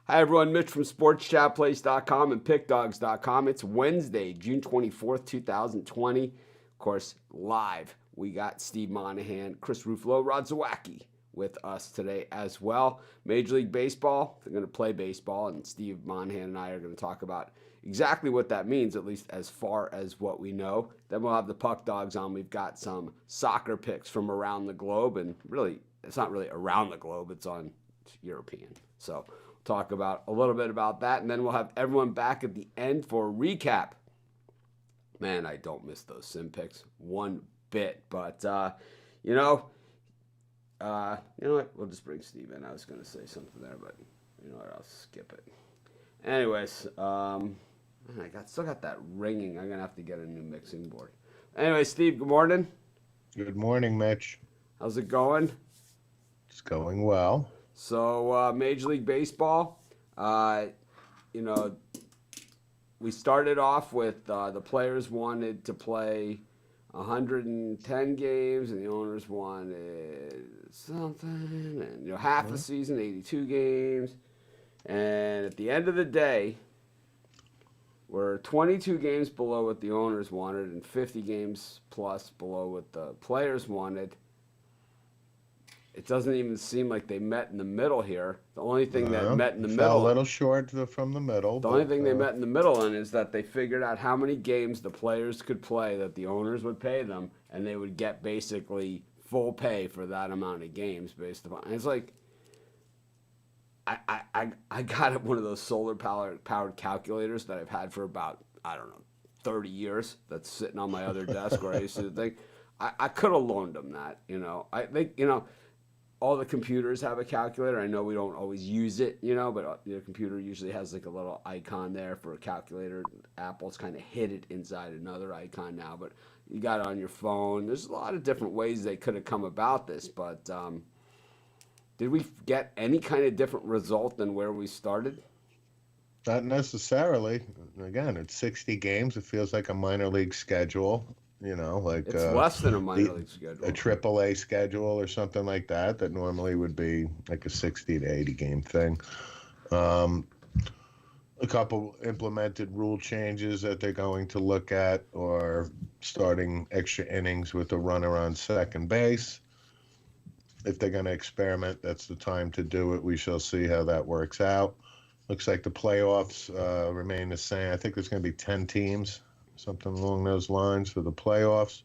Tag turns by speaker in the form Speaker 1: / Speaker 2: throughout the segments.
Speaker 1: Hi, everyone. Mitch from SportsChatPlace.com and PickDogs.com. It's Wednesday, June 24th, 2020. Of course, live. We got Steve Monahan, Chris Ruffalo, Rod Zawacki with us today as well. Major League Baseball, they're going to play baseball, and Steve Monahan and I are going to talk about exactly what that means, at least as far as what we know. Then we'll have the Puck Dogs on. We've got some soccer picks from around the globe, and really, it's not really around the globe, it's European. So talk about a little bit about that, and then we'll have everyone back at the end for a recap. Man, I don't miss those sim picks one bit, but you know what? We'll just bring Steve in. I was going to say something there, but you know what? I'll skip it. Anyways, still got that ringing. I'm gonna have to get a new mixing board. Anyway, Steve, good morning.
Speaker 2: Good morning, Mitch.
Speaker 1: How's it going?
Speaker 2: It's going well.
Speaker 1: So, Major League Baseball, you know, we started off with the players wanted to play 110 games, and the owners wanted something, and half a season, 82 games. And at the end of the day, we're 22 games below what the owners wanted and 50 games plus below what the players wanted. It doesn't even seem like they met in the middle here. The only thing that met in the
Speaker 2: fell
Speaker 1: middle,
Speaker 2: a little short from the middle.
Speaker 1: the only thing they met in the middle in is that they figured out how many games the players could play that the owners would pay them, and they would get basically full pay for that amount of games based upon. And it's like, I got one of those solar powered calculators that I've had for about, I don't know, 30 years. That's sitting on my other desk where I used to think. I could have loaned them that. I think all the computers have a calculator. I know we don't always use it, but your computer usually has like a little icon there for a calculator. Apple's kind of hid it inside another icon now, but you got it on your phone. There's a lot of different ways they could have come about this, but did we get any kind of different result than where we started?
Speaker 2: Not necessarily. Again, it's 60 games. It feels like a minor league schedule. Like
Speaker 1: it's less than a minor league schedule.
Speaker 2: A AAA schedule or something like that normally would be like a 60 to 80 game thing. A couple implemented rule changes that they're going to look at, or starting extra innings with a runner on second base. If they're going to experiment, that's the time to do it. We shall see how that works out. Looks like the playoffs remain the same. I think there's going to be 10 teams, something along those lines for the playoffs.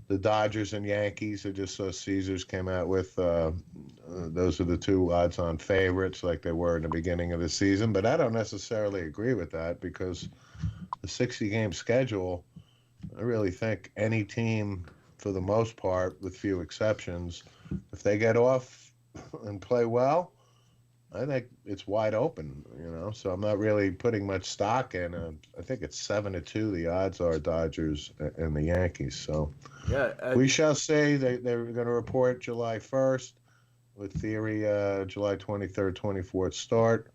Speaker 2: The Dodgers and Yankees, I just saw Caesars came out with, those are the two odds-on favorites like they were in the beginning of the season. But I don't necessarily agree with that, because the 60-game schedule, I really think any team, for the most part, with few exceptions, if they get off and play well, I think it's wide open, So I'm not really putting much stock in. I think it's 7-2. The odds are Dodgers and the Yankees. So
Speaker 1: yeah,
Speaker 2: we shall see. They're going to report July 1st, with theory July 23rd, 24th start.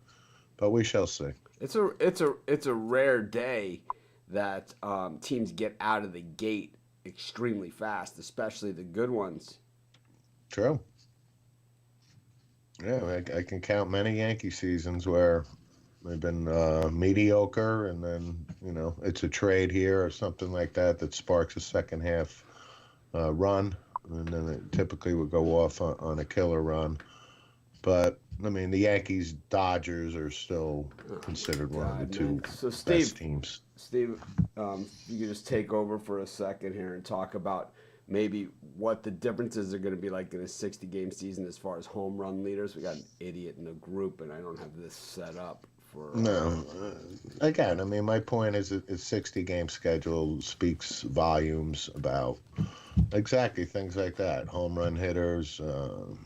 Speaker 2: But we shall see.
Speaker 1: It's a rare day that teams get out of the gate extremely fast, especially the good ones.
Speaker 2: True. Yeah, I can count many Yankee seasons where they've been mediocre, and then it's a trade here or something like that sparks a second half run, and then it typically would go off on a killer run. But I mean, the Yankees, Dodgers are still considered one of the two best teams.
Speaker 1: Steve, you could just take over for a second here and talk about maybe what the differences are going to be like in a 60-game season as far as home run leaders. We got an idiot in the group, and I don't have this set up for.
Speaker 2: No, again, I mean, my point is that a 60-game schedule speaks volumes about exactly things like that: home run hitters,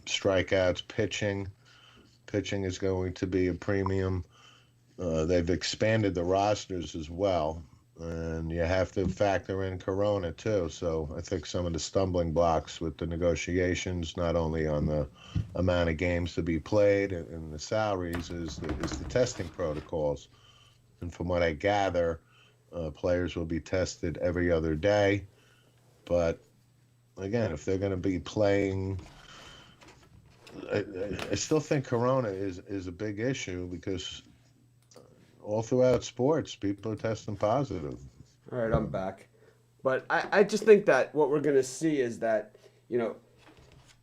Speaker 2: strikeouts, pitching. Pitching is going to be a premium. They've expanded the rosters as well. And you have to factor in Corona, too. So I think some of the stumbling blocks with the negotiations, not only on the amount of games to be played and the salaries, is the testing protocols. And from what I gather, players will be tested every other day. But, again, if they're going to be playing I still think Corona is a big issue because all throughout sports, people are testing positive.
Speaker 1: All right, I'm back. But I just think that what we're going to see is that, you know,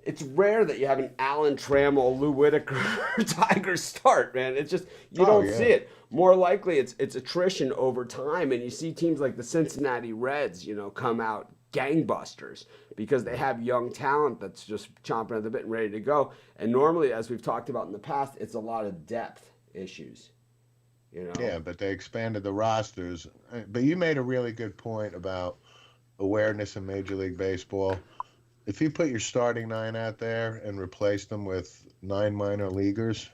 Speaker 1: it's rare that you have an Alan Trammell, Lou Whitaker Tigers start, man. It's just you
Speaker 2: Oh
Speaker 1: don't see
Speaker 2: yeah,
Speaker 1: it. More likely, it's attrition over time, and you see teams like the Cincinnati Reds, you know, come out gangbusters because they have young talent that's just chomping at the bit and ready to go. And normally, as we've talked about in the past, it's a lot of depth issues, you know.
Speaker 2: yeah, but they expanded the rosters. But you made a really good point about awareness in Major League Baseball. If you put your starting nine out there and replace them with 9 minor leaguers,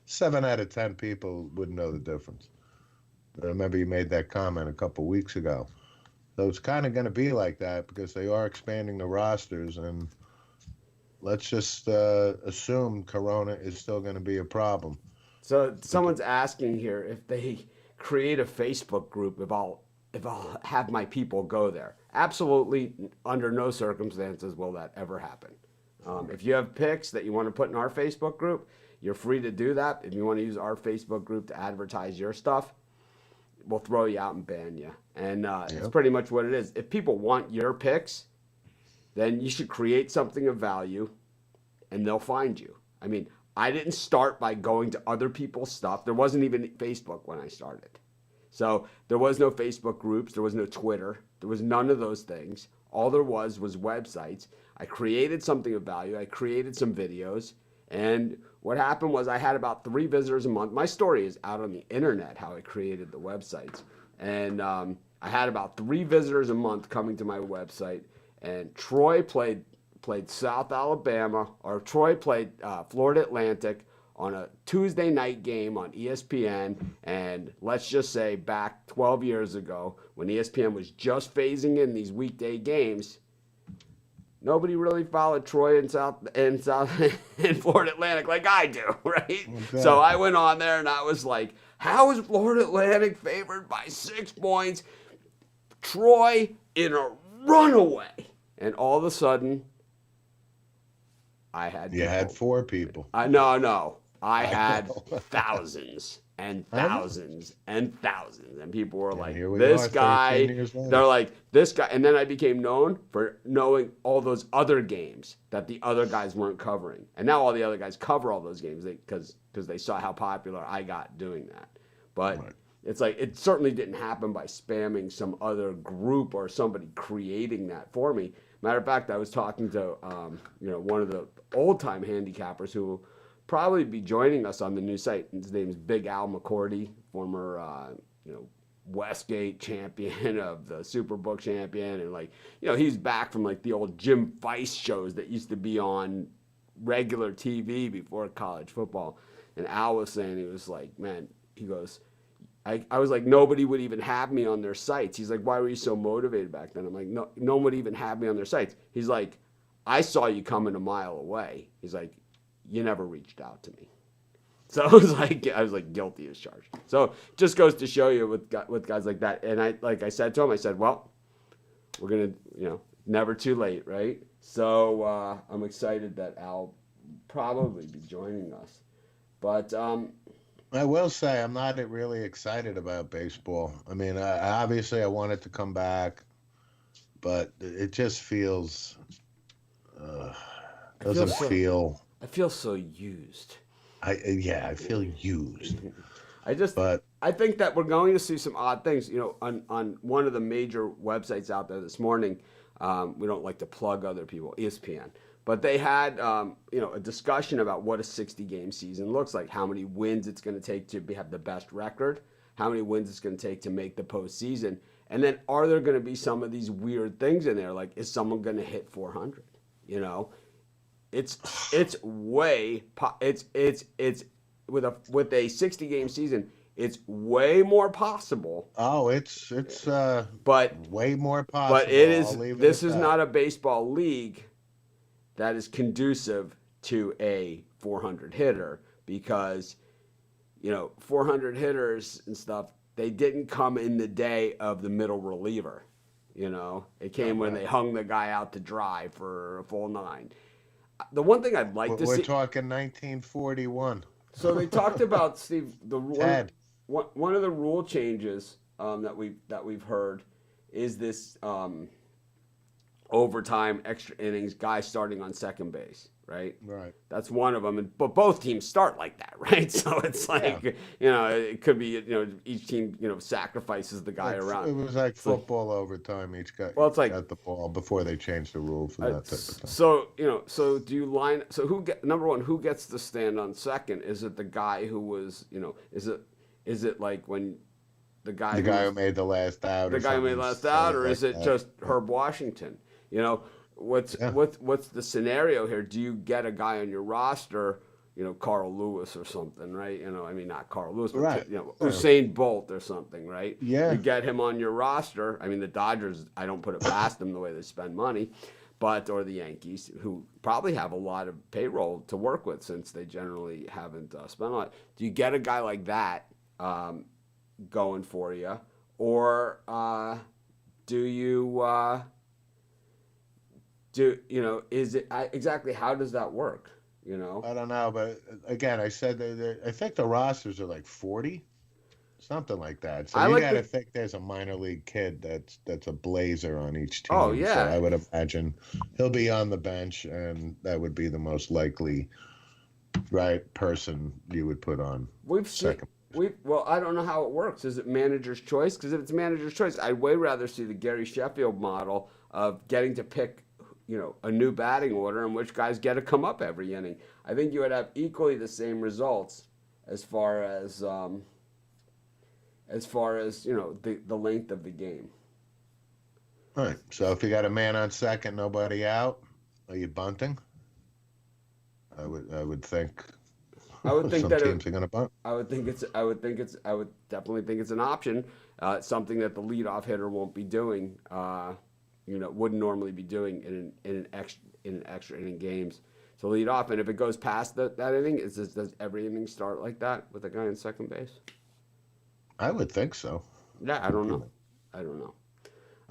Speaker 2: 7 out of 10 people wouldn't know the difference. I remember you made that comment a couple weeks ago. So it's kind of going to be like that because they are expanding the rosters, and let's just assume Corona is still going to be a problem.
Speaker 1: So someone's asking here if they create a Facebook group, if I'll have my people go there. Absolutely, under no circumstances will that ever happen. If you have picks that you want to put in our Facebook group, you're free to do that. If you want to use our Facebook group to advertise your stuff, we'll throw you out and ban you. And it's
Speaker 2: Yep.
Speaker 1: pretty much what it is. If people want your picks, then you should create something of value and they'll find you. I mean, I didn't start by going to other people's stuff. There wasn't even Facebook when I started. So there was no Facebook groups, there was no Twitter, there was none of those things. All there was websites. I created something of value. I created some videos. And what happened was I had about 3 visitors a month. My story is out on the internet, how I created the websites. And I had about 3 visitors a month coming to my website. And Troy played South Alabama, or Troy played Florida Atlantic on a Tuesday night game on ESPN. And let's just say back 12 years ago, when ESPN was just phasing in these weekday games, nobody really followed Troy and South and Florida Atlantic like I do, right?
Speaker 2: Exactly.
Speaker 1: So I went on there and I was like, how is Florida Atlantic favored by 6 points? Troy in a runaway. And all of a sudden, I had
Speaker 2: You had 4 people.
Speaker 1: no. I had
Speaker 2: know.
Speaker 1: thousands and
Speaker 2: I know.
Speaker 1: thousands and thousands. And people were like,
Speaker 2: here we
Speaker 1: this
Speaker 2: are, 13
Speaker 1: guy,
Speaker 2: years later.
Speaker 1: they're like, this guy. And then I became known for knowing all those other games that the other guys weren't covering. And now all the other guys cover all those games because they saw how popular I got doing that. But
Speaker 2: Right.
Speaker 1: it's like, it certainly didn't happen by spamming some other group or somebody creating that for me. Matter of fact, I was talking to one of the old time handicappers who will probably be joining us on the new site. His name is Big Al McCordy, former Westgate champion of the Superbook champion, and he's back from like the old Jim Feist shows that used to be on regular TV before college football. And Al was saying, he was like, man, he goes, I was like, nobody would even have me on their sites. He's like, why were you so motivated back then? I'm like, no one would even have me on their sites. He's like, I saw you coming a mile away. He's like, you never reached out to me. So I was like guilty as charged. So just goes to show you with guys like that. And I said to him, I said, well, we're gonna, never too late, right? So I'm excited that Al probably be joining us. But
Speaker 2: I will say I'm not really excited about baseball. I mean, obviously I want it to come back, but it just feels doesn't feel.
Speaker 1: I feel so used.
Speaker 2: I feel used.
Speaker 1: I think that we're going to see some odd things. On one of the major websites out there this morning, we don't like to plug other people, ESPN, but they had a discussion about what a 60-game season looks like, how many wins it's going to take to have the best record, how many wins it's going to take to make the postseason, and then are there going to be some of these weird things in there, like is someone going to hit 400? It's way it's with a 60-game season, it's way more possible.
Speaker 2: Oh, it's
Speaker 1: but
Speaker 2: way more possible.
Speaker 1: But this is not a baseball league that is conducive to a 400 hitter because 400 hitters and stuff, they didn't come in the day of the middle reliever. It came when they hung the guy out to dry for a full 9. the one thing I'd like to
Speaker 2: We're
Speaker 1: see.
Speaker 2: talking 1941.
Speaker 1: So they talked about Steve
Speaker 2: Ted.
Speaker 1: one of the rule changes that we've heard is this overtime, extra innings, guy starting on second base, right?
Speaker 2: Right.
Speaker 1: That's one of them. But both teams start like that, right? So it's like, it could be, each team, sacrifices the guy around.
Speaker 2: It was like football overtime. Each guy
Speaker 1: Well, it's like,
Speaker 2: got the ball before they changed the rule for that type of thing.
Speaker 1: so do you so number one, who gets to stand on second? Is it the guy who was, is it like when the guy
Speaker 2: who made the last out,
Speaker 1: the guy who made the last out, or is it just Herb Washington? What's the scenario here? Do you get a guy on your roster, Carl Lewis or something, right? I mean, not Carl Lewis, but
Speaker 2: right.
Speaker 1: Usain Bolt or something, right?
Speaker 2: Yeah.
Speaker 1: You get him on your roster. I mean, the Dodgers, I don't put it past them the way they spend money, or the Yankees, who probably have a lot of payroll to work with since they generally haven't spent a lot. Do you get a guy like that going for you, or do you? Is it exactly how does that work?
Speaker 2: I don't know, but again, I said I think the rosters are like 40, something like that. So you got to think there's a minor league kid that's a blazer on each team.
Speaker 1: Oh yeah.
Speaker 2: So I would imagine he'll be on the bench, and that would be the most likely right person you would put on.
Speaker 1: Well, I don't know how it works. Is it manager's choice? Because if it's manager's choice, I'd way rather see the Gary Sheffield model of getting to pick a new batting order in which guys get to come up every inning. I think you would have equally the same results as far as the length of the game.
Speaker 2: Right. So if you got a man on second, nobody out, are you bunting? I would think.
Speaker 1: I would think
Speaker 2: some
Speaker 1: that
Speaker 2: teams are going to bunt.
Speaker 1: I would definitely think it's an option. Something that the leadoff hitter won't be doing. Wouldn't normally be doing in an extra inning games to lead off. And if it goes past that inning, does every inning start like that with a guy in second base?
Speaker 2: I would think so.
Speaker 1: Yeah, I don't know.
Speaker 2: Yeah,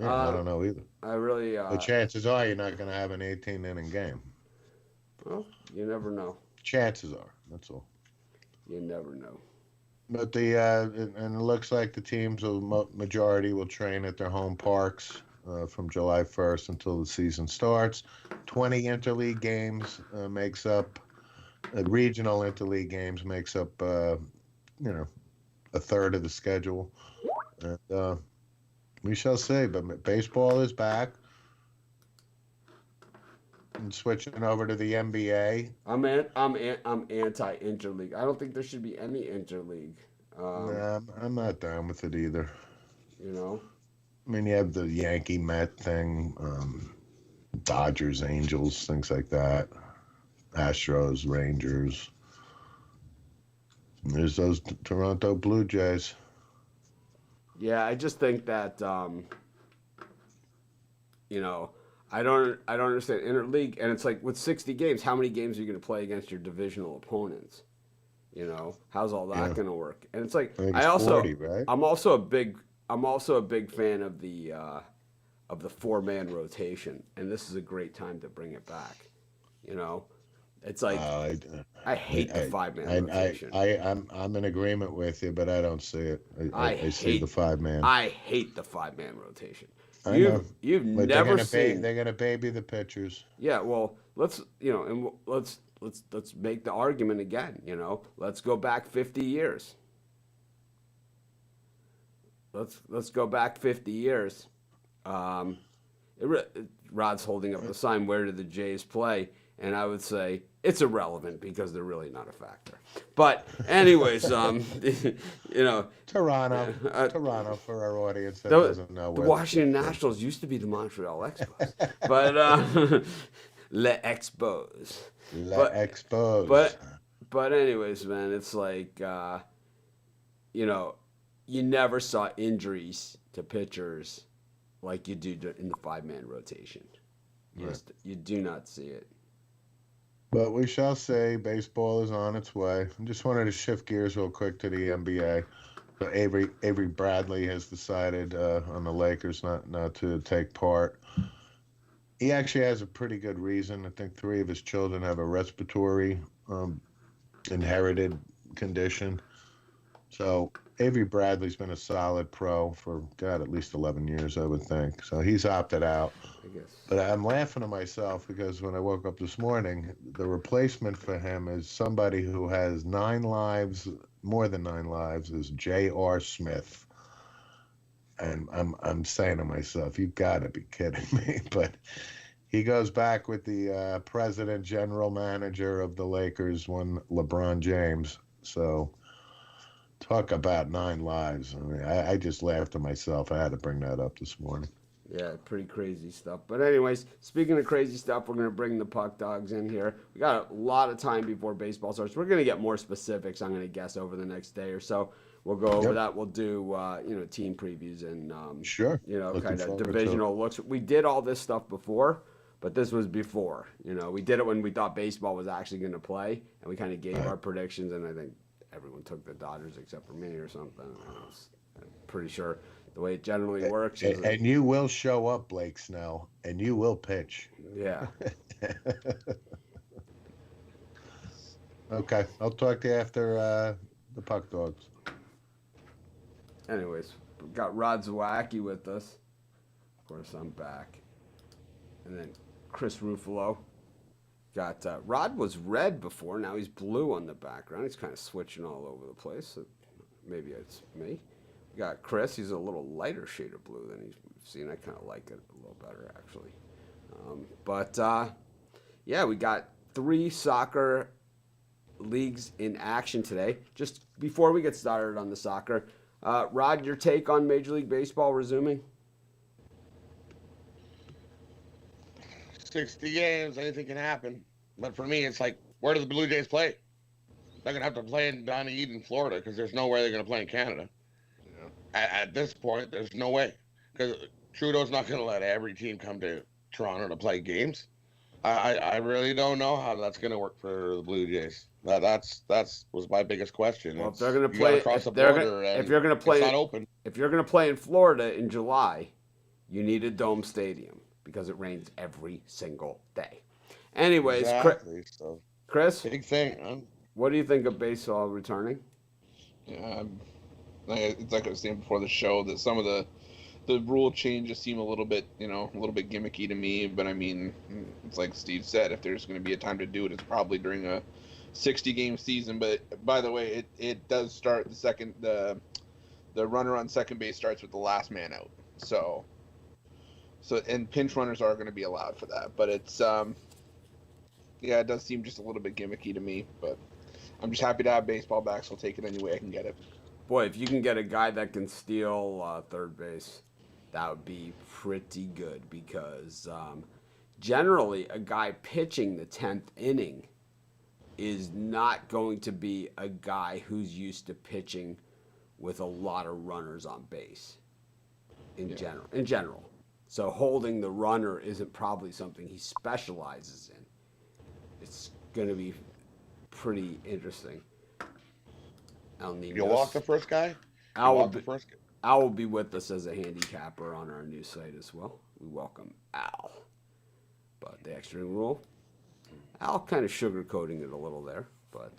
Speaker 2: I don't know either.
Speaker 1: I really.
Speaker 2: The chances are you're not going to have an 18-inning game.
Speaker 1: Well, you never know.
Speaker 2: Chances are. That's all.
Speaker 1: You never know.
Speaker 2: But and it looks like the teams majority will train at their home parks. From July 1st until the season starts. 20 interleague games makes up, regional interleague games makes up, a third of the schedule. And we shall see. But baseball is back. And switching over to the NBA.
Speaker 1: I'm anti-interleague. I don't think there should be any interleague.
Speaker 2: I'm not down with it either. I mean, you have the Yankee Met thing, Dodgers, Angels, things like that, Astros, Rangers. And there's those Toronto Blue Jays.
Speaker 1: Yeah, I just think that I don't understand interleague, and it's like with 60 games, how many games are you going to play against your divisional opponents? How's all that going to work? And it's like
Speaker 2: I also 40, right?
Speaker 1: I'm also a big fan of the 4-man rotation, and this is a great time to bring it back. It's like I hate the 5-man rotation.
Speaker 2: I'm in agreement with you, but I don't see it. I see the 5-man.
Speaker 1: I hate the 5-man rotation.
Speaker 2: You've
Speaker 1: never seen.
Speaker 2: They're gonna baby the pitchers.
Speaker 1: Yeah, well, let's make the argument again. Let's go back 50 years. Let's go back 50 years. Rod's holding up the sign, where do the Jays play? And I would say it's irrelevant because they're really not a factor. But anyways,
Speaker 2: Toronto for our audience that doesn't know.
Speaker 1: The Washington Nationals used to be the Montreal Expos. But Les Expos.
Speaker 2: Les Expos.
Speaker 1: But anyways, man, it's like you never saw injuries to pitchers like you do in the 5-man rotation. You do not see it.
Speaker 2: But we shall say baseball is on its way. I just wanted to shift gears real quick to the NBA. So Avery Bradley has decided on the Lakers not to take part. He actually has a pretty good reason. I think 3 of his children have a respiratory inherited condition. So Avery Bradley's been a solid pro for, God, at least 11 years, I would think. So he's opted out.
Speaker 1: I guess.
Speaker 2: But I'm laughing to myself because when I woke up this morning, the replacement for him is somebody who has 9 lives, more than 9 lives, is J.R. Smith. And I'm saying to myself, you got to be kidding me. But he goes back with the president, general manager of the Lakers, one LeBron James. So talk about 9 lives. I mean, I just laughed to myself. I had to bring that up this morning.
Speaker 1: Yeah, pretty crazy stuff. But anyways, speaking of crazy stuff, we're going to bring the Puck Dogs in here. We got a lot of time before baseball starts. We're going to get more specifics, I'm going to guess, over the next day or so. We'll go over that. We'll do, team previews and,
Speaker 2: Sure.
Speaker 1: kind of divisional looks. We did all this stuff before, but this was before. We did it when we thought baseball was actually going to play, and we kind of gave our predictions, and I think everyone took the Dodgers except for me or something. I'm pretty sure the way it generally works.
Speaker 2: And you will show up, Blake Snell, and you will pitch.
Speaker 1: Yeah.
Speaker 2: Okay, I'll talk to you after the Puck Dogs.
Speaker 1: Anyways, we've got Rod Zawacki with us. Of course, I'm back. And then Chris Ruffalo. Got Rod was red before, now he's blue on the background. He's kind of switching all over the place. So maybe it's me. We got Chris. He's a little lighter shade of blue than we've seen. I kind of like it a little better, actually. We got 3 soccer leagues in action today. Just before we get started on the soccer, Rod, your take on Major League Baseball resuming?
Speaker 3: 60 games, anything can happen. But for me, it's like, where do the Blue Jays play? They're going to have to play in Dunedin, Florida, because there's no way they're going to play in Canada. At this point, there's no way. Because Trudeau's not going to let every team come to Toronto to play games. I really don't know how that's going to work for the Blue Jays. That's was my biggest question.
Speaker 1: Well, if they're going to play across the border, if you're going to play,
Speaker 3: it's not open.
Speaker 1: If you're going to play in Florida in July, you need a dome stadium because it rains every single day. Anyways,
Speaker 3: exactly.
Speaker 1: Chris,
Speaker 3: big thing, man.
Speaker 1: What do you think of baseball returning?
Speaker 4: Yeah, it's like I was saying before the show that some of the rule changes seem a little bit gimmicky to me. But I mean, it's like Steve said, if there's going to be a time to do it, it's probably during a 60-game season. But by the way, it does start the runner on second base starts with the last man out. So and pinch runners are going to be allowed for that. But it's it does seem just a little bit gimmicky to me. But I'm just happy to have baseball back, so I'll take it any way I can get it.
Speaker 1: Boy, if you can get a guy that can steal third base, that would be pretty good because generally a guy pitching the 10th inning is not going to be a guy who's used to pitching with a lot of runners on base in general. So holding the runner isn't probably something he specializes in. It's going to be pretty interesting.
Speaker 3: You'll walk the first guy?
Speaker 1: Al will be with us as a handicapper on our new site as well. We welcome Al. But the extra rule, Al kind of sugarcoating it a little there. But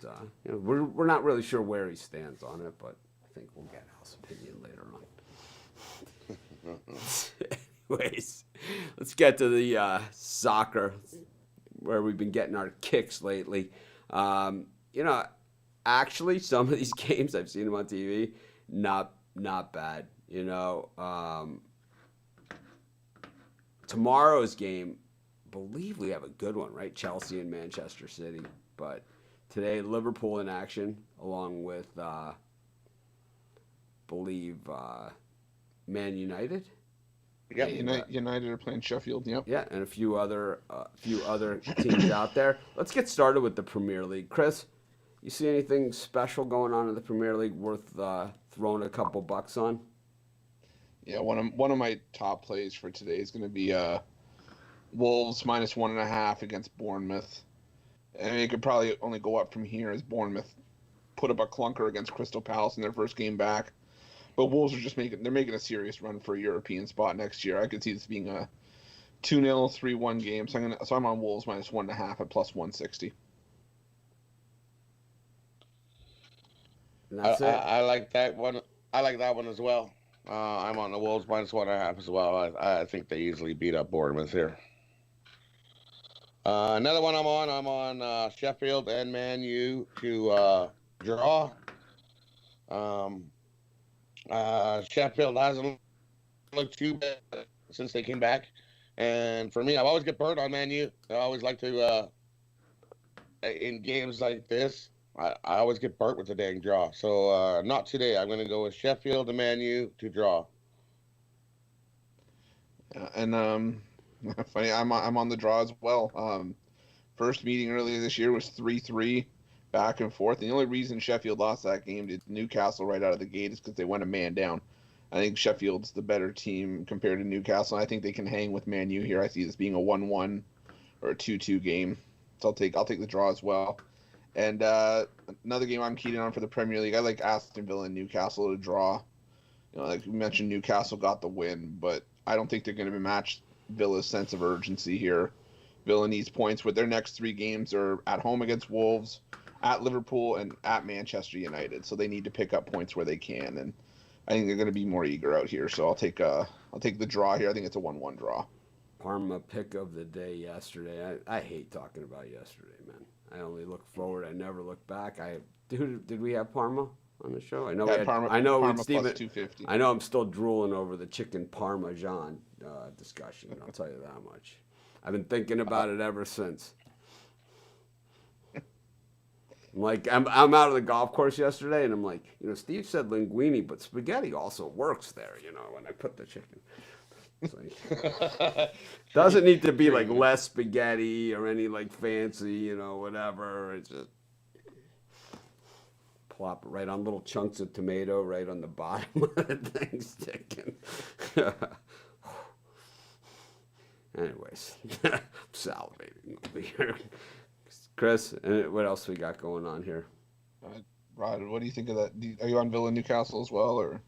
Speaker 1: we're not really sure where he stands on it, but I think we'll get Al's opinion later on. Anyways, let's get to the soccer where we've been getting our kicks lately. Actually, some of these games I've seen them on TV, not bad. Tomorrow's game, believe we have a good one, right? Chelsea and Manchester City. But today, Liverpool in action, along with Man United.
Speaker 4: Yeah, United are playing Sheffield. Yep.
Speaker 1: Yeah, and a few other teams out there. Let's get started with the Premier League, Chris. You see anything special going on in the Premier League worth throwing a couple bucks on?
Speaker 4: Yeah, one of my top plays for today is going to be Wolves -1.5 against Bournemouth. And it could probably only go up from here as Bournemouth put up a clunker against Crystal Palace in their first game back. But Wolves are making a serious run for a European spot next year. I could see this being a 2-0, 3-1 game. So I'm on Wolves minus 1.5 at plus 160.
Speaker 1: And that's it.
Speaker 3: I like that one. I like that one as well. I'm on the Wolves minus 1.5 as well. I think they easily beat up Bournemouth here. Another one I'm on Sheffield and Man U to draw. Sheffield hasn't looked too bad since they came back. And for me, I always get burned on Man U. I always like to, in games like this, I always get burnt with the dang draw. So not today. I'm going to go with Sheffield and Man U to draw.
Speaker 4: And funny, I'm on the draw as well. First meeting earlier this year was 3-3, back and forth. And the only reason Sheffield lost that game to Newcastle right out of the gate is because they went a man down. I think Sheffield's the better team compared to Newcastle. I think they can hang with Man U here. I see this being a 1-1 or a 2-2 game. So I'll take the draw as well. And another game I'm keyed on for the Premier League, I like Aston Villa and Newcastle to draw. Like we mentioned, Newcastle got the win, but I don't think they're going to match Villa's sense of urgency here. Villa needs points with their next 3 games are at home against Wolves, at Liverpool, and at Manchester United. So they need to pick up points where they can, and I think they're going to be more eager out here. So I'll take the draw here. I think it's a 1-1 draw.
Speaker 1: Parma pick of the day yesterday. I hate talking about yesterday, man. I only look forward. I never look back. Did we have Parma on the show? I know.
Speaker 4: Parma
Speaker 1: Steve,
Speaker 4: plus 250.
Speaker 1: I know I'm still drooling over the chicken Parmesan discussion. I'll tell you that much. I've been thinking about it ever since. I'm out of the golf course yesterday, and I'm like, Steve said linguine, but spaghetti also works there. When I put the chicken. It's like, doesn't need to be like less spaghetti or any like fancy, whatever. It's just plop it right on little chunks of tomato right on the bottom of the thing sticking. Anyways, I'm salivating over here. Chris, what else we got going on here?
Speaker 4: Rod, what do you think of that? Are you on Villa Newcastle as well, or?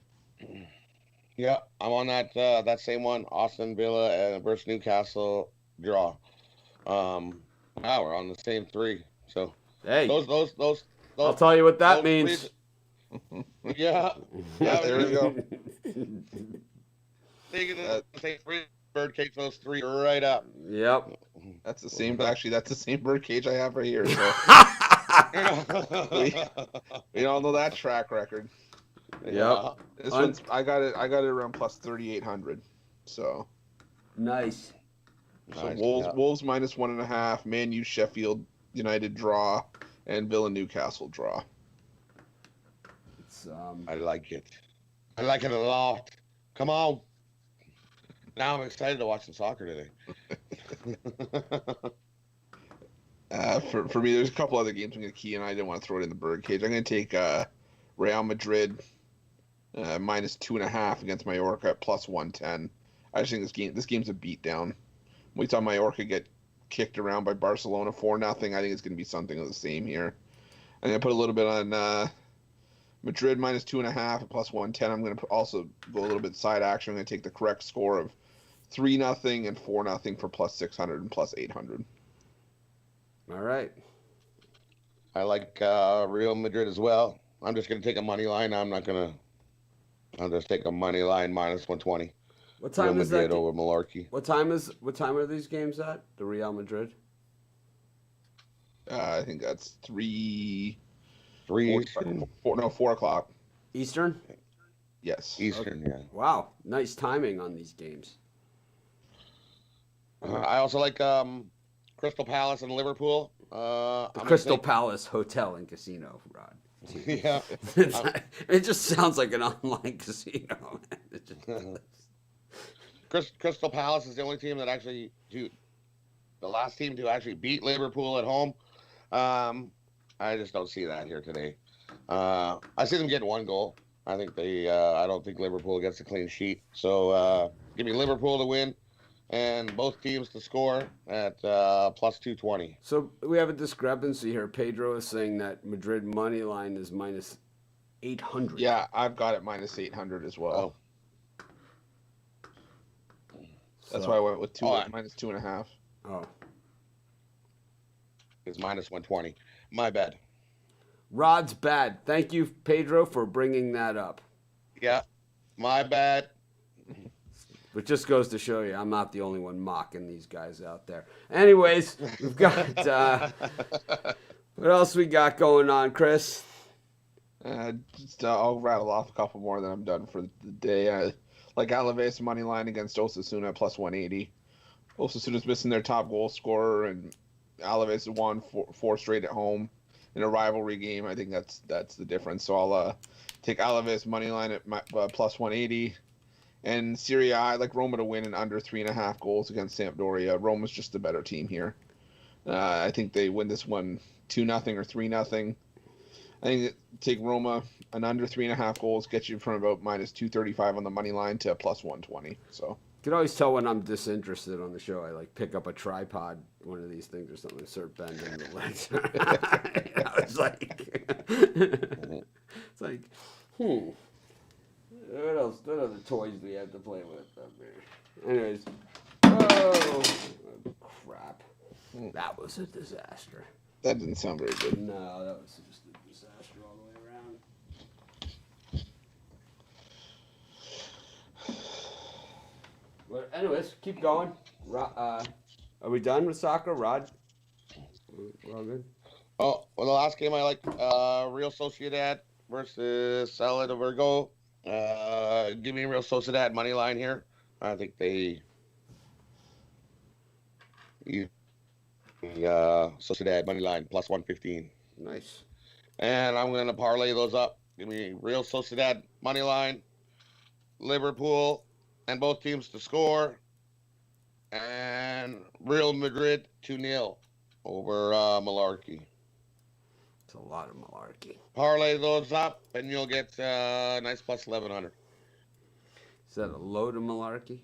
Speaker 3: Yeah, I'm on that same one. Aston Villa versus Newcastle draw. Wow, we're on the same 3. So
Speaker 1: hey,
Speaker 3: those
Speaker 1: I'll tell you what that means.
Speaker 3: Yeah,
Speaker 4: there we go.
Speaker 3: Thinking of the same 3 bird cage, those 3 right up.
Speaker 1: Yep.
Speaker 4: That's the same. Actually, that's the same bird cage I have right here. So we all know that track record.
Speaker 1: Yep.
Speaker 4: This one's I got it around plus 3,800. So
Speaker 1: nice.
Speaker 4: Wolves minus 1.5, Man U Sheffield United draw, and Villa Newcastle draw.
Speaker 1: It's
Speaker 3: I like it. I like it a lot. Come on. Now I'm excited to watch some soccer today.
Speaker 4: For me, there's a couple other games I'm going to key in. I didn't want to throw it in the bird cage. I'm going to take Real Madrid minus 2.5 against Mallorca at plus 110. I just think this game's a beatdown. We saw Mallorca get kicked around by Barcelona 4-0. I think it's going to be something of the same here. I'm going to put a little bit on Madrid minus 2.5 at plus 110. I'm going to also go a little bit side action. I'm going to take the correct score of 3-0 and 4-0 for plus 600 and plus 800.
Speaker 1: all right.
Speaker 3: I like Real Madrid as well. I'm just going to take a money line. I'll just take a money line minus 120.
Speaker 1: What time
Speaker 3: Real
Speaker 1: is
Speaker 3: Madrid
Speaker 1: that?
Speaker 3: over Mallorca.
Speaker 1: What time are these games at? The Real Madrid?
Speaker 4: I think that's
Speaker 3: 3
Speaker 4: 4 o'clock.
Speaker 1: Eastern?
Speaker 4: Yes.
Speaker 3: Eastern, yeah.
Speaker 1: Wow, nice timing on these games.
Speaker 3: I also like Crystal Palace and Liverpool.
Speaker 1: The Crystal Palace Hotel and Casino, Rod.
Speaker 3: Yeah.
Speaker 1: It just sounds like an online casino.
Speaker 3: Crystal Palace is the only team that actually the last team to actually beat Liverpool at home. I just don't see that here today. I see them getting 1 goal. I don't think Liverpool gets a clean sheet. So give me Liverpool to win and both teams to score at plus 220.
Speaker 1: So we have a discrepancy here. Pedro is saying that Madrid money line is minus 800.
Speaker 4: Yeah, I've got it minus 800 as well. That's why I went with minus 2.5.
Speaker 1: Oh.
Speaker 3: It's minus 120. My bad.
Speaker 1: Rod's bad. Thank you, Pedro, for bringing that up.
Speaker 3: Yeah, my bad.
Speaker 1: Which just goes to show you I'm not the only one mocking these guys out there. Anyways, we've got what else we got going on, Chris?
Speaker 4: I'll rattle off a couple more, then I'm done for the day. Like Alaves money line against Osasuna plus 180. Osasuna's missing their top goal scorer, and Alaves won four straight at home in a rivalry game. I think that's the difference. So I'll take Alaves money line at plus 180. And Serie A, I like Roma to win in under 3.5 goals against Sampdoria. Roma's just the better team here. I think they win this one 2-0 or 3-0. I think take Roma an under 3.5 goals, get you from about minus 235 on the money line to plus 120. So
Speaker 1: you can always tell when I'm disinterested on the show. I like pick up a tripod, one of these things or something, and start bending the legs. It's like, What else? What other toys do we have to play with up there? Anyways, oh crap! That was a disaster.
Speaker 4: that didn't sound very good.
Speaker 1: No, that was just a disaster all the way around. Well, anyways, keep going. Are we done with soccer, Rod? We're all good.
Speaker 3: Oh, well, the last game I liked, Real Sociedad versus Celta de Vigo. Give me Real Sociedad money line here. I think Sociedad money line plus 115.
Speaker 1: Nice.
Speaker 3: And I'm going to parlay those up. Give me Real Sociedad money line, Liverpool, and both teams to score, and Real Madrid 2-0 over Malarkey.
Speaker 1: It's a lot of malarkey.
Speaker 3: Parlay those up, and you'll get nice plus 1,100.
Speaker 1: Is that a load of malarkey?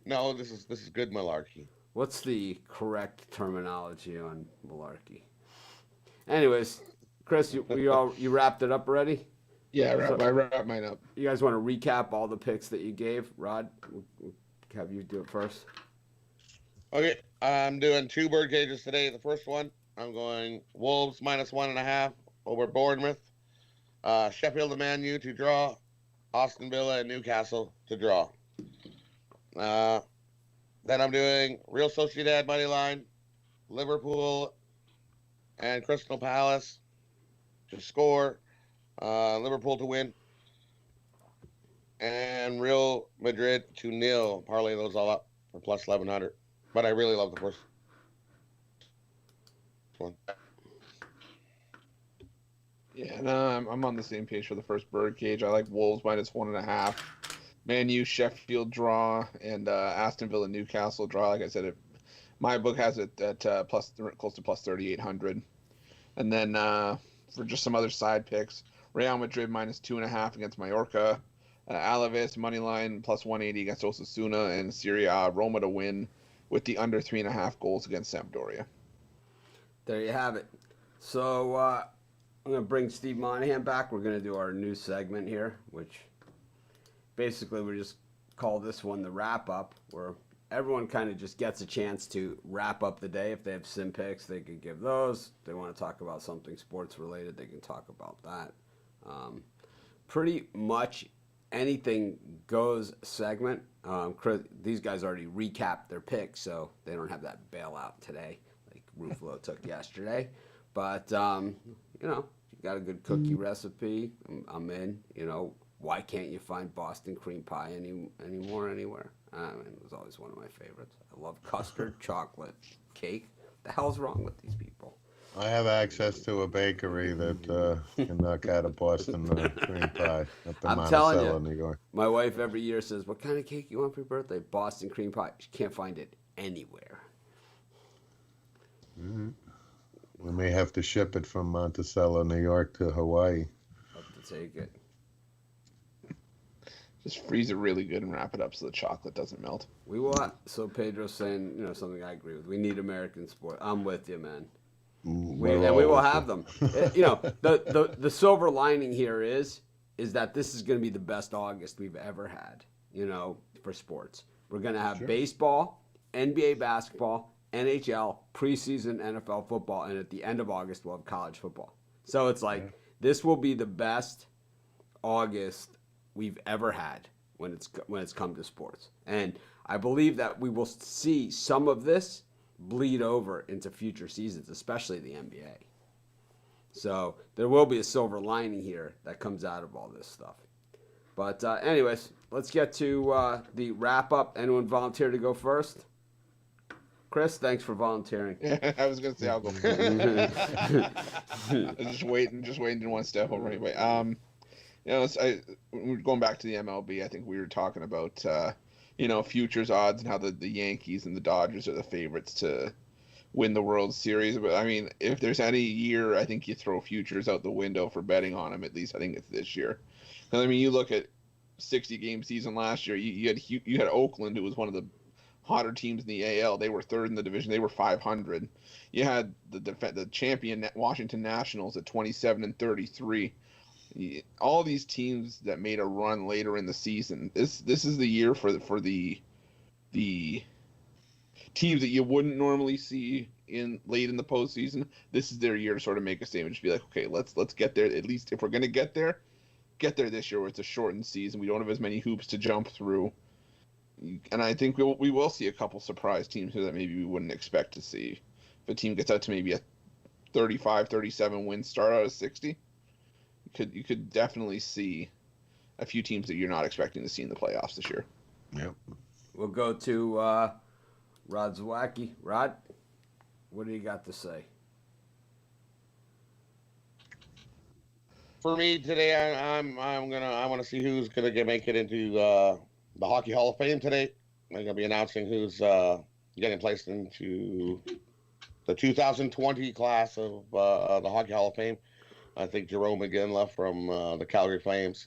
Speaker 3: No, this is good malarkey.
Speaker 1: What's the correct terminology on malarkey? Anyways, Chris, you wrapped it up already?
Speaker 4: Yeah, I wrap mine up.
Speaker 1: You guys want to recap all the picks that you gave? Rod, we'll have you do it first.
Speaker 3: Okay, I'm doing 2 bird cages today. The first one, I'm going Wolves minus 1.5 over Bournemouth. Sheffield and Man U to draw. Aston Villa and Newcastle to draw. Then I'm doing Real Sociedad money line, Liverpool and Crystal Palace to score, Liverpool to win, and Real Madrid to 0. Parlay those all up for plus 1,100. But I really love the first one.
Speaker 4: Yeah, no, I'm on the same page for the first bird cage. I like Wolves minus 1.5. Man U, Sheffield draw, and Aston Villa, Newcastle draw. Like I said, my book has it at close to plus 3,800. And then for just some other side picks, Real Madrid minus 2.5 against Mallorca, Alaves money line plus 180 against Osasuna, and Serie A Roma to win with the under 3.5 goals against Sampdoria.
Speaker 1: There you have it. So I'm going to bring Steve Monahan back. We're going to do our new segment here, which basically we just call this one the wrap-up, where everyone kind of just gets a chance to wrap up the day. If they have sim picks, they could give those. If they want to talk about something sports-related, they can talk about that. Pretty much anything goes segment. These guys already recapped their picks, so they don't have that bailout today like Ruffalo took yesterday. But, you got a good cookie recipe, I'm in. Why can't you find Boston cream pie anymore anywhere? It was always one of my favorites. I love custard, chocolate, cake. The hell's wrong with these people?
Speaker 2: I have access to a bakery that can knock out a Boston cream pie up in
Speaker 1: I'm telling
Speaker 2: Monticello,
Speaker 1: you,
Speaker 2: New York.
Speaker 1: my wife every year says, "What kind of cake you want for your birthday?" Boston cream pie. She can't find it anywhere.
Speaker 2: Mm-hmm. We may have to ship it from Monticello, New York to Hawaii.
Speaker 1: Have to take it.
Speaker 4: Just freeze it really good and wrap it up so the chocolate doesn't melt.
Speaker 1: We will. So Pedro's saying, something I agree with. We need American sport. I'm with you, man. We will have them. The silver lining here is that this is going to be the best August we've ever had, for sports. We're going to have
Speaker 2: Sure.
Speaker 1: baseball, NBA basketball, NHL, preseason NFL football, and at the end of August, we'll have college football. So it's like this will be the best August we've ever had when it's come to sports. And I believe that we will see some of this bleed over into future seasons, especially the NBA. So there will be a silver lining here that comes out of all this stuff. But anyways, let's get to the wrap up. Anyone volunteer to go first? Chris, thanks for volunteering.
Speaker 4: I was gonna say I'll go first. I was just waiting to one step over anyway. Going back to the MLB, I think we were talking about futures odds and how the Yankees and the Dodgers are the favorites to win the World Series. But I mean, if there's any year, I think you throw futures out the window for betting on them. At least I think it's this year. Because I mean, you look at 60-game season last year. You had Oakland, who was one of the hotter teams in the AL. They were third in the division. They were 500. You had the champion Washington Nationals at 27-33. All these teams that made a run later in the season. This is the year for the teams that you wouldn't normally see late in the postseason. This is their year to sort of make a statement. Just be like, okay, let's get there. At least if we're gonna get there this year where it's a shortened season. We don't have as many hoops to jump through. And I think we will see a couple surprise teams here that maybe we wouldn't expect to see. If a team gets out to maybe a 35-37 win start out of 60, you could definitely see a few teams that you're not expecting to see in the playoffs this year.
Speaker 2: Yep.
Speaker 1: We'll go to Rod Zawacki. Rod, what do you got to say?
Speaker 3: For me today, I want to see who's gonna make it into the Hockey Hall of Fame today. I'm gonna be announcing who's getting placed into the 2020 class of the Hockey Hall of Fame. I think Jerome McGinley from the Calgary Flames,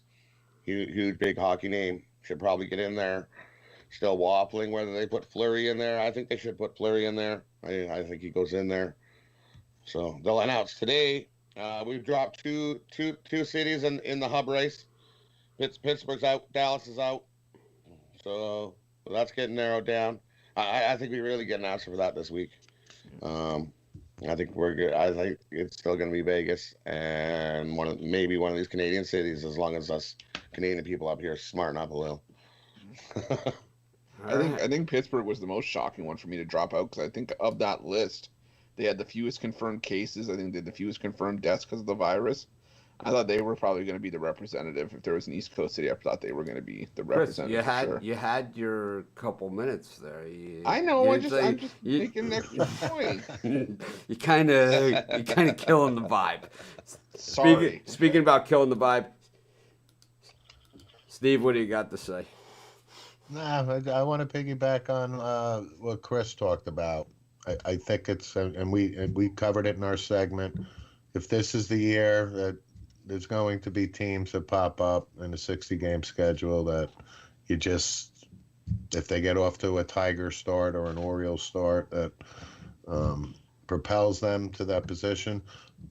Speaker 3: huge big hockey name, should probably get in there. Still waffling whether they put Fleury in there. I think they should put Fleury in there. I think he goes in there. So they'll announce today. We've dropped two cities in the hub race. Pittsburgh's out. Dallas is out. So that's getting narrowed down. I think we really get an answer for that this week. I think we're good. I think it's still going to be Vegas and maybe one of these Canadian cities, as long as us Canadian people up here smarten up a little.
Speaker 4: I think Pittsburgh was the most shocking one for me to drop out, because I think of that list, they had the fewest confirmed cases. I think they had the fewest confirmed deaths because of the virus. I thought they were probably going to be the representative. If there was an East Coast city, I thought they were going to be the representative.
Speaker 1: Chris, you had your couple minutes there.
Speaker 4: I know. I'm just making that point.
Speaker 1: You kind of killing the vibe.
Speaker 4: Sorry.
Speaker 1: Speaking about killing the vibe, Steve, what do you got to say?
Speaker 2: Nah, I want to piggyback on what Chris talked about. I think it's, and we covered it in our segment. If this is the year that there's going to be teams that pop up in a 60-game schedule that you just, if they get off to a Tiger start or an Orioles start, that propels them to that position.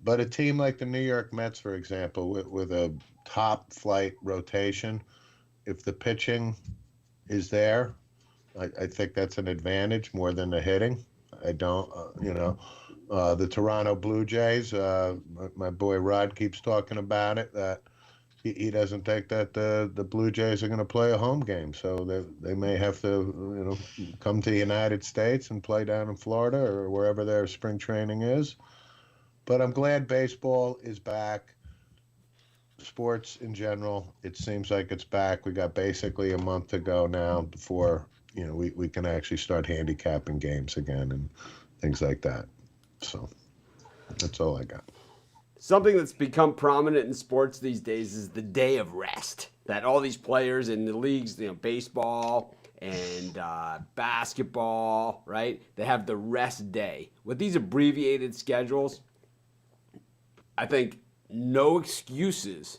Speaker 2: But a team like the New York Mets, for example, with a top flight rotation, if the pitching is there, I think that's an advantage more than the hitting. I don't, the Toronto Blue Jays, my boy Rod keeps talking about it, that he doesn't think that the Blue Jays are going to play a home game. So they may have to, come to the United States and play down in Florida or wherever their spring training is. But I'm glad baseball is back. Sports in general, it seems like it's back. We got basically a month to go now before, we can actually start handicapping games again and things like that. So that's all I got.
Speaker 1: Something that's become prominent in sports these days is the day of rest. That all these players in the leagues, baseball and basketball, right? They have the rest day. With these abbreviated schedules, I think no excuses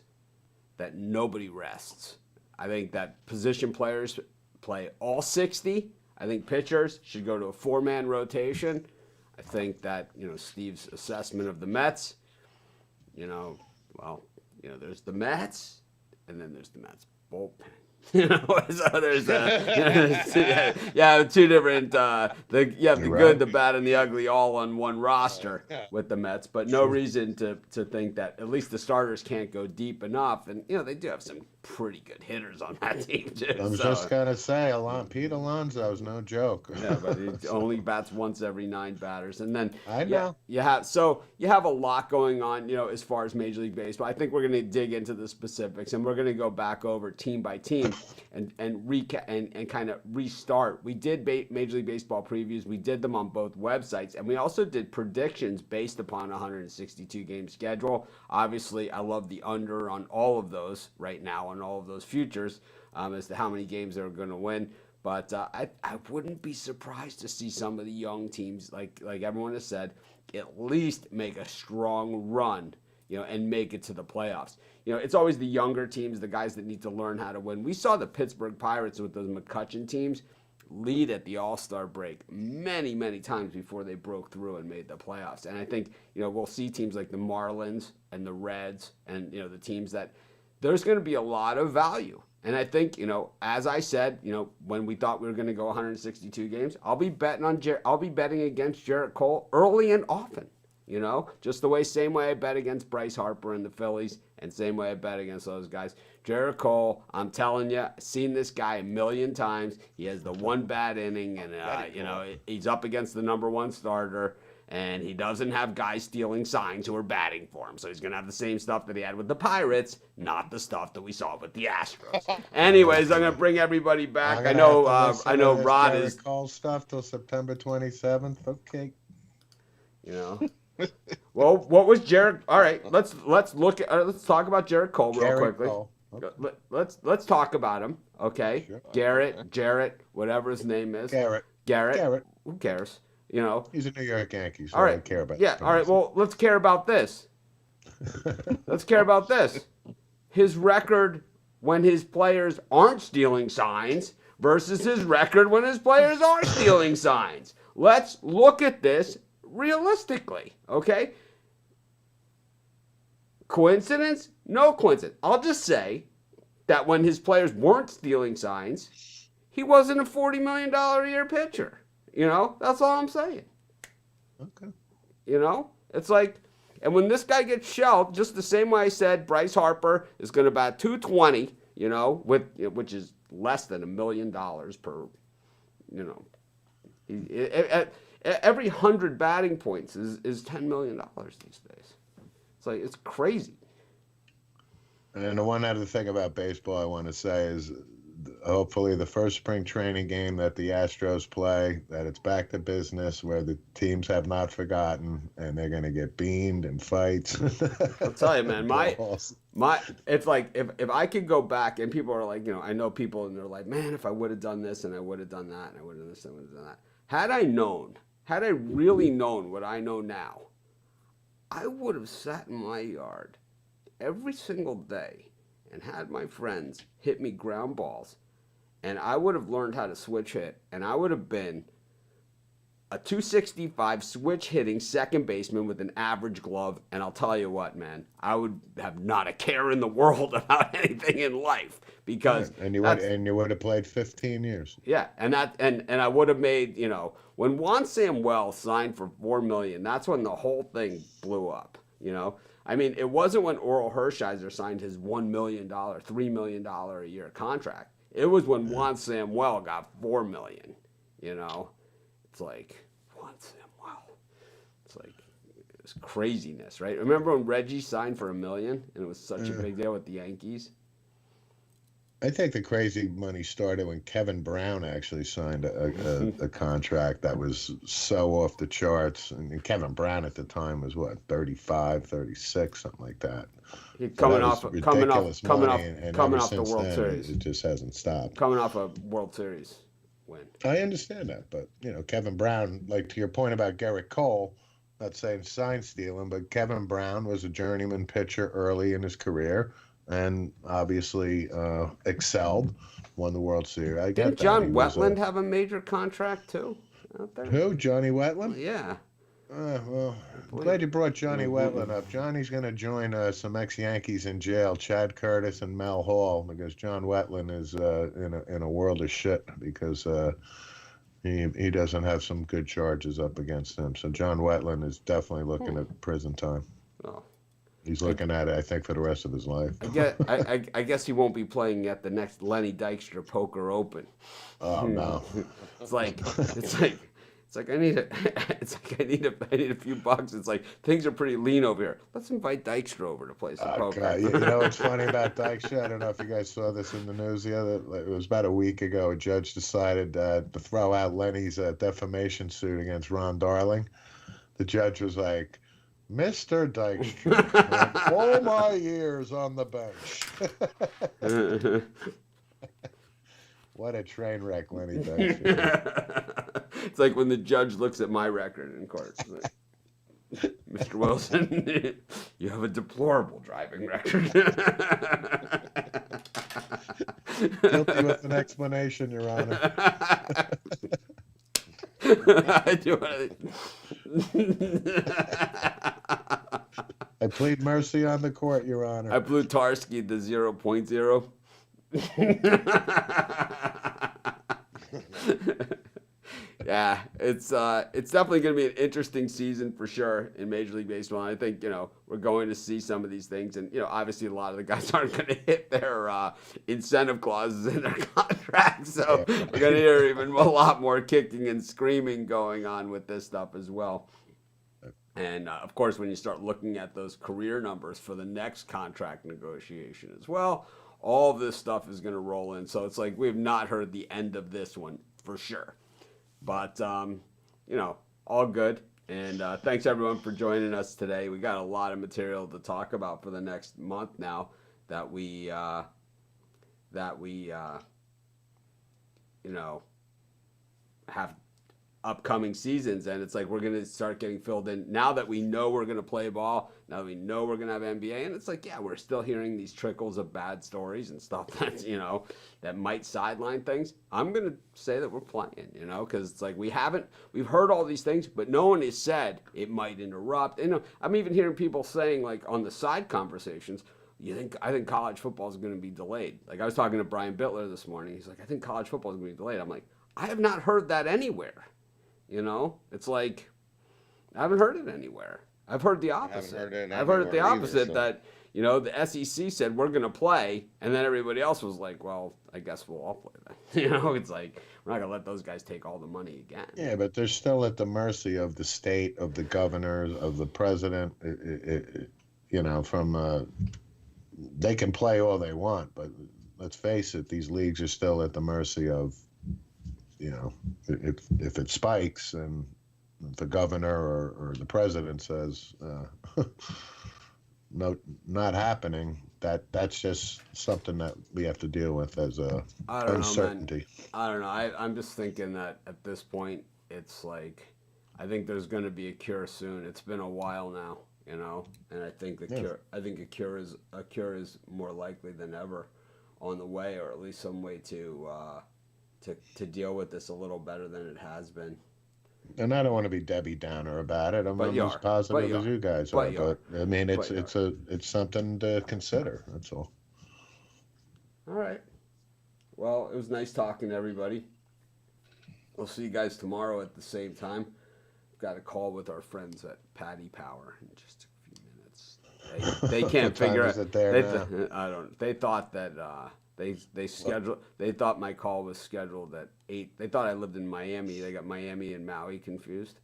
Speaker 1: that nobody rests. I think that position players play all 60. I think pitchers should go to a 4-man rotation. I think that, Steve's assessment of the Mets, there's the Mets, and then there's the Mets bullpen. You know, so there's two different you have the
Speaker 2: You're
Speaker 1: good,
Speaker 2: right.
Speaker 1: the bad, and the ugly all on one roster
Speaker 3: Yeah.
Speaker 1: with the Mets, but no reason to think that at least the starters can't go deep enough. And they do have some pretty good hitters on that team too.
Speaker 2: I'm
Speaker 1: so.
Speaker 2: just gonna say, Pete Alonso is no joke.
Speaker 1: Yeah, but he only bats once every 9 batters, and then
Speaker 2: I know.
Speaker 1: you have a lot going on, as far as Major League Baseball. I think we're going to dig into the specifics, and we're going to go back over team by team and recap and kind of restart. We did Major League Baseball previews. We did them on both websites, and we also did predictions based upon a 162 game schedule. Obviously, I love the under on all of those right now, on all of those futures, as to how many games they're going to win. But I wouldn't be surprised to see some of the young teams, like everyone has said, at least make a strong run, and make it to the playoffs. It's always the younger teams, the guys that need to learn how to win. We saw the Pittsburgh Pirates with those McCutcheon teams lead at the All-Star break many, many times before they broke through and made the playoffs. And I think, we'll see teams like the Marlins and the Reds and, the teams that there's going to be a lot of value. And I think, as I said, when we thought we were going to go 162 games, I'll be betting against Jarrett Cole early and often. Just the same way I bet against Bryce Harper and the Phillies, and same way I bet against those guys. Jarrett Cole, I'm telling you, I've seen this guy a million times. He has the one bad inning, and he's up against the number 1 starter. And he doesn't have guys stealing signs who are batting for him. So he's going to have the same stuff that he had with the Pirates, not the stuff that we saw with the Astros. Anyways, I'm going to bring everybody back. I know Rod is...
Speaker 2: Call stuff till September 27th. Okay.
Speaker 1: Well, what was Jarrett... All right, let's talk about Jarrett Cole real quickly.
Speaker 2: Cole. Okay.
Speaker 1: Let's talk about him, okay?
Speaker 2: Sure.
Speaker 1: Jarrett, whatever his name is.
Speaker 2: Garrett.
Speaker 1: Who cares?
Speaker 2: He's a New York Yankee, so
Speaker 1: all right.
Speaker 2: I don't care about
Speaker 1: all right, well, let's care about this. His record when his players aren't stealing signs versus his record when his players are stealing signs. Let's look at this realistically, okay? Coincidence? No coincidence. I'll just say that when his players weren't stealing signs, he wasn't a $40 million a year pitcher. That's all I'm saying.
Speaker 2: Okay.
Speaker 1: It's like, and when this guy gets shelved, just the same way I said, Bryce Harper is going to bat 220, which is less than $1 million per, every 100 batting points is $10 million these days. It's like, it's crazy.
Speaker 2: And the one other thing about baseball I want to say is, hopefully the first spring training game that the Astros play, that it's back to business where the teams have not forgotten and they're going to get beamed and fights.
Speaker 1: I'll tell you, man, it's like if I could go back, and people are like, I know people and they're like, man, if I would have done this and I would have done that and I would have done this and I would have done that. Had I really known what I know now, I would have sat in my yard every single day and had my friends hit me ground balls, and I would have learned how to switch hit, and I would have been a 265 switch hitting second baseman with an average glove. And I'll tell you what, man, I would have not a care in the world about anything in life, because
Speaker 2: and you would have played 15 years.
Speaker 1: Yeah, and I would have made, when Juan Samuel signed for $4 million, that's when the whole thing blew up. I mean, it wasn't when Oral Hershiser signed his $1 million, $3 million a year contract. It was when Juan Samuel got $4 million. It's like, Juan Samuel. It's like, it's craziness, right? Remember when Reggie signed for $1 million and it was such a big deal with the Yankees?
Speaker 2: I think the crazy money started when Kevin Brown actually signed a contract that was so off the charts. And Kevin Brown at the time was, 35, 36, something like that.
Speaker 1: Coming off the World
Speaker 2: then,
Speaker 1: Series.
Speaker 2: It just hasn't stopped.
Speaker 1: Coming off a World Series win.
Speaker 2: I understand that, but, Kevin Brown, like to your point about Garrett Cole, not saying sign stealing, but Kevin Brown was a journeyman pitcher early in his career. And obviously excelled, won the World Series.
Speaker 1: Didn't John Wetland have a major contract too out there?
Speaker 2: Who? Johnny Wetland?
Speaker 1: Yeah.
Speaker 2: Well, I'm glad you brought Johnny Wetland up. Johnny's going to join some ex-Yankees in jail, Chad Curtis and Mel Hall, because John Wetland is in a world of shit because he doesn't have some good charges up against him. So John Wetland is definitely looking at prison time.
Speaker 1: Oh.
Speaker 2: He's looking at it, I think, for the rest of his life.
Speaker 1: I guess he won't be playing at the next Lenny Dykstra Poker Open.
Speaker 2: Oh no!
Speaker 1: It's like I need a few bucks. It's like things are pretty lean over here. Let's invite Dykstra over to play some poker.
Speaker 2: God. You know what's funny about Dykstra? I don't know if you guys saw this in the news it was about a week ago. A judge decided to throw out Lenny's defamation suit against Ron Darling. The judge was like, Mr. Dykstra, all my years on the bench. What a train wreck Lenny Dykstra.
Speaker 1: It's like when the judge looks at my record in court. Like, Mr. Wilson, you have a deplorable driving record.
Speaker 2: Guilty with an explanation, Your Honor. I plead mercy on the court, Your Honor.
Speaker 1: I blew Tarski to 0.0. Yeah, it's definitely going to be an interesting season for sure in Major League Baseball. And I think, we're going to see some of these things. And, obviously a lot of the guys aren't going to hit their incentive clauses in their contracts. So we're going to hear even a lot more kicking and screaming going on with this stuff as well. And, of course, when you start looking at those career numbers for the next contract negotiation as well, all of this stuff is going to roll in. So it's like we have not heard the end of this one for sure. But, all good. And thanks, everyone, for joining us today. We got a lot of material to talk about for the next month now that we have upcoming seasons. And it's like we're going to start getting filled in now that we know we're going to play ball, now that we know we're going to have NBA. And it's like, yeah, we're still hearing these trickles of bad stories and stuff that's, that might sideline things. I'm going to say that we're playing, because it's like we've heard all these things, but no one has said it might interrupt. I'm even hearing people saying, like, on the side conversations, I think college football is going to be delayed. Like, I was talking to Brian Bittler this morning. He's like, I think college football is going to be delayed. I'm like, I have not heard that anywhere. It's like, I haven't heard it anywhere. I've heard the opposite. I've heard it the opposite that, the SEC said we're going to play, and then everybody else was like, well, I guess we'll all play then. It's like, we're not going to let those guys take all the money again.
Speaker 2: Yeah, but they're still at the mercy of the state, of the governors, of the president. They can play all they want, but let's face it, these leagues are still at the mercy of, if it spikes and the governor or the president says no, not happening, that's just something that we have to deal with as a uncertainty.
Speaker 1: I don't know. I'm just thinking that at this point, it's like, I think there's going to be a cure soon. It's been a while now, and I think a cure is more likely than ever on the way, or at least some way to deal with this a little better than it has been.
Speaker 2: And I don't want to be Debbie Downer about it. I'm as positive as you guys are. But I mean, it's something to consider. That's all.
Speaker 1: All right. Well, it was nice talking to everybody. We'll see you guys tomorrow at the same time. We've got a call with our friends at Paddy Power in just a few minutes. They can't figure out. They thought that. They thought my call was scheduled at 8. They thought I lived in Miami. They got Miami and Maui confused.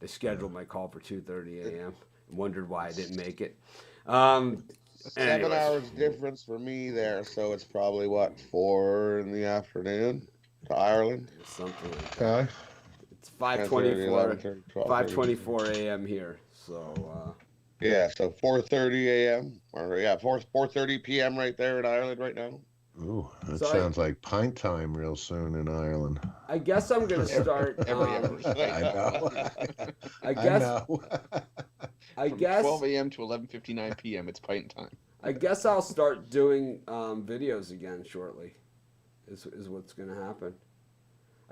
Speaker 1: They scheduled my call for 2:30 a.m. and wondered why I didn't make it.
Speaker 3: 7 hours difference for me there, so it's probably 4 in the afternoon to Ireland.
Speaker 1: Something like that. It's 5:24 a.m. here. So
Speaker 3: so 4:30 a.m. or 4:30 p.m. right there in Ireland right now.
Speaker 2: Ooh, that sounds like pint time real soon in Ireland.
Speaker 1: I guess I'm going to start.
Speaker 2: I know.
Speaker 1: I guess
Speaker 4: 12 a.m. to 11:59 p.m. It's pint time.
Speaker 1: I guess I'll start doing videos again shortly. Is what's going to happen.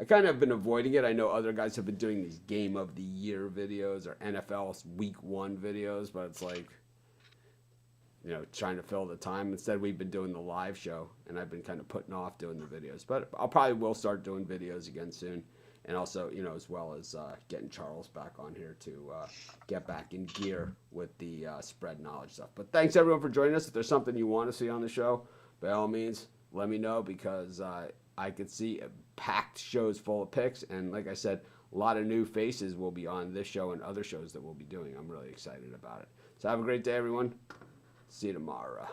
Speaker 1: I kind of have been avoiding it. I know other guys have been doing these game of the year videos or NFL week 1 videos, but it's like, trying to fill the time. Instead, we've been doing the live show, and I've been kind of putting off doing the videos. But I'll probably will start doing videos again soon. And also, as well as getting Charles back on here to get back in gear with the spread knowledge stuff. But thanks, everyone, for joining us. If there's something you want to see on the show, by all means, let me know, because I could see packed shows full of picks. And like I said, a lot of new faces will be on this show and other shows that we'll be doing. I'm really excited about it. So have a great day, everyone. See you tomorrow.